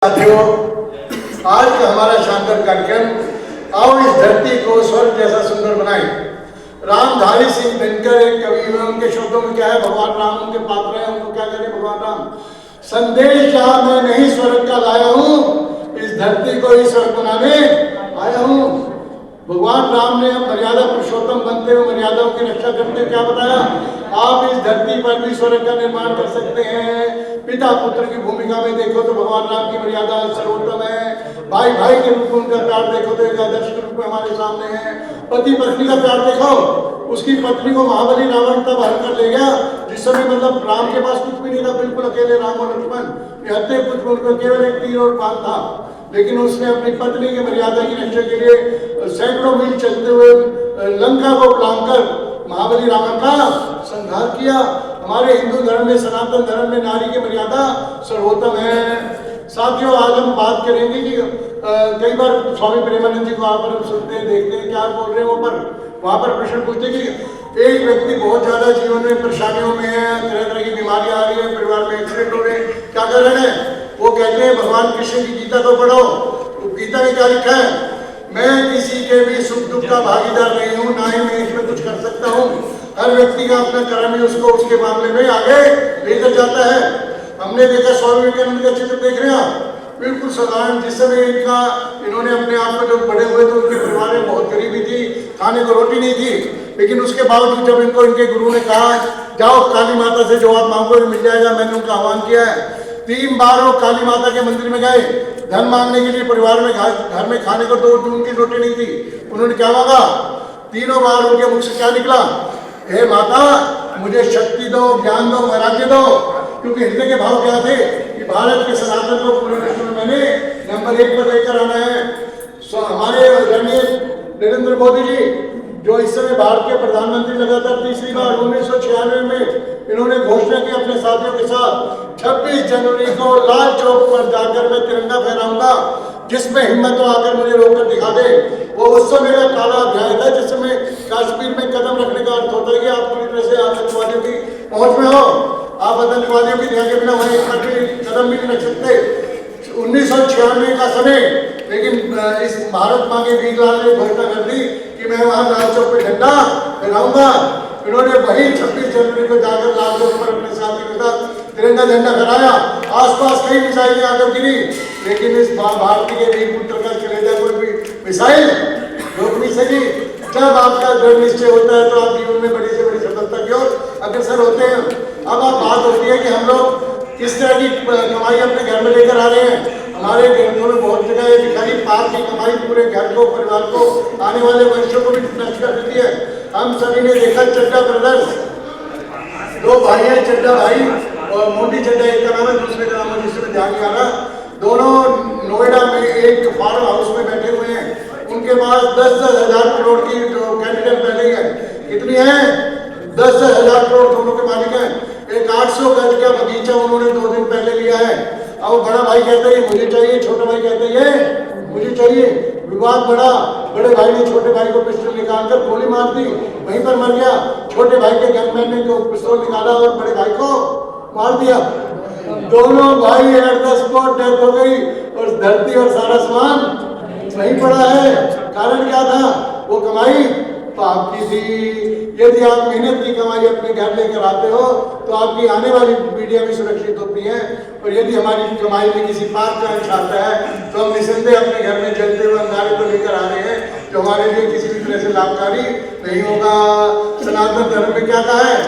साथियों, आज का हमारा शानदार कार्यक्रम आओ इस धरती को स्वर्ग जैसा सुंदर बनाए। रामधारी सिंह दिनकर एक कवि हुए, उनके शब्दों में क्या है, भगवान राम उनके पात्र हैं, उनको क्या करें भगवान राम। संदेश जहां मैं नहीं स्वर्ग का लाया हूँ, इस धरती को ही स्वर्ग बनाने आया हूँ। भगवान राम ने मर्यादा पुरुषोत्तम बनते हुए मर्यादाओं की रक्षा करते हुए क्या बताया, आप इस धरती पर भी स्वर्ग का निर्माण कर सकते हैं। पिता पुत्र की भूमिका में देखो तो भगवान राम की मर्यादा सर्वोत्तम है। भाई भाई के रूप में उनका प्यार देखो तो एक आदर्श के रूप में हमारे सामने है। पति पत्नी का प्यार देखो, उसकी पत्नी को महाबली रावण तब हर कर ले गया जिस समय मतलब राम के पास कुछ भी नहीं था, बिल्कुल अकेले राम और लक्ष्मण हत्या कुछ उनको केवल एक तीर और बाण था, लेकिन उसने अपनी पत्नी की मर्यादा की रक्षा के लिए सैकड़ों मील चलते हुए लंका को लांघकर महाबली रावण का संहार किया। हमारे हिंदू धर्म में, सनातन धर्म में नारी की मर्यादा सर्वोत्तम है। साथियों, आज हम बात करेंगे कि कई बार स्वामी प्रेमानंद जी को आप हम सुनते हैं, देखते हैं क्या बोल रहे हैं वहाँ पर प्रश्न पूछते हैं कि एक व्यक्ति बहुत ज्यादा जीवन में परेशानियों में है, तरह तरह की बीमारियां आ रही है, परिवार में एक्सीडेंट हो रहे हैं, क्या कर रहे हैं, वो कहते हैं भगवान कृष्ण की गीता को पढ़ो। गीता में क्या लिखा है, मैं किसी के भी सुख दुख का भागीदार नहीं हूँ, ना ही मैं इसमें कुछ कर सकता हूँ। हर व्यक्ति का अपना कर्म ही उसको उसके मामले में आगे लेकर जाता है। हमने देखा स्वामी विवेकानंद का चित्र देख रहे हैं, बिल्कुल साधारण, जिस समय इन्होंने अपने आप में जब बड़े हुए तो उनके परिवार में बहुत गरीबी थी, खाने को रोटी नहीं थी, लेकिन उसके बावजूद जब इनको इनके गुरु ने कहा जाओ काली माता से जो आप मांगो मिल जाएगा, मैंने उनका आह्वान किया है। 3 बार वो काली माता के मंदिर में गए धन मांगने के लिए, परिवार में घर में खाने को 2 जून की रोटी नहीं थी। उन्होंने क्या मांगा, तीनों बार उनके मुख से क्या निकला, हे माता मुझे शक्ति दो, ज्ञान दो, राज्य दो। क्योंकि हृदय के भाव क्या थे कि भारत के सनातन को पूरे विश्व में मैंने नंबर 1 पर लेकर आना है। हमारे आदरणीय नरेंद्र मोदी जी जो इस समय भारत के प्रधानमंत्री लगातार तीसरी बार 1996 में इन्होंने घोषणा की अपने साथियों के साथ 26 जनवरी को लाल चौक पर जाकर मैं तिरंगा फहराऊंगा, जिसमें हिम्मत हो आकर मुझे रोककर दिखा दे। वो उस समय का काला अध्याय था जिस समय कश्मीर में कदम रखने का अर्थ होता है कि आप पूरी तरह से आतंकवादियों की पहुंच में हो, आप आतंकवादियों की ध्यान के बिना वहीं एक कदम भी नहीं रख सकते। 1996 का समय, लेकिन इस भारत माँ के वीरलाल ने घोषणा कर दी कि मैं वहां लाल चौक पे झंडा फहराऊंगा। इन्होंने वही 26 जनवरी को जाकर लाल चौक पर अपने साथी के साथ तिरंगा झंडा फहराया। आसपास कई मिसाइलें आकर गिरी, लेकिन इस भारतीय के वीर पुत्र का कलेजा कोई भी मिसाइल रोक नहीं सकी। जब आपका दृढ़ निश्चय होता है तो आप जीवन में बड़ी से बड़ी सफलता की ओर अग्रसर होते हैं। अब आप बात होती है कि हम लोग किस तरह की कमाई अपने घर में लेकर आ रहे हैं। हमारे ग्रंथों में बहुत जगह ये भिखारी पाप की कमाई पूरे घर को, परिवार को, आने वाले वर्षों को भी नष्ट कर देती है। हम सभी ने देखा चड्डा ब्रदर्स, 2 भाई हैं, चड्डा भाई और मोदी चड्डा एक का नाम है, दूसरे का नाम है जिसमें ध्यान नहीं आ रहा। दोनों नोएडा में एक फार्म हाउस में बैठे हुए हैं। उनके पास 10-10 हजार करोड़ की जो कैपिटल पहले है, कितनी है, 10-10 हजार करोड़ दोनों के मालिक हैं। एक 800 गज का बगीचा उन्होंने 2 दिन पहले लिया है। अब बड़ा भाई कहता है मुझे चाहिए, छोटा भाई कहता है मुझे चाहिए। विवाद बढ़ा, बड़े भाई ने छोटे भाई को पिस्टल निकालकर गोली मार दी, वहीं पर मर गया। छोटे भाई के गनमैन ने पिस्तौल निकाला और बड़े भाई को मार दिया। दोनों भाई एट द स्पॉट डेथ हो गई और धरती और सारा सामान वहीं पड़ा है। कारण क्या था, वो कमाई पाप की थी। यदि आप मेहनत की कमाई अपने घर लेकर आते हो तो आपकी आने वाली पीढ़ियां भी सुरक्षित होती हैं, और यदि हमारी कमाई में किसी पाप का अंश आता है तो हम निसंदेह अपने घर में जलते हुए अंगारे को लेकर आ रहे हैं, जो हमारे लिए किसी भी तरह से लाभकारी नहीं होगा। सनातन धर्म में क्या कहा है,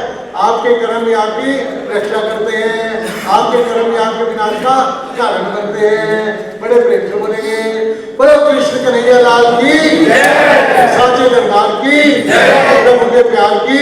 आपके कर्म ही आपकी रक्षा करते हैं, आपके कर्म ही आपके विनाश का कारण बनते हैं। बड़े प्रेम से बोलेंगे, बोलो कृष्ण कन्हैया लाल की, साचे दरबार की, मुझे प्यार की।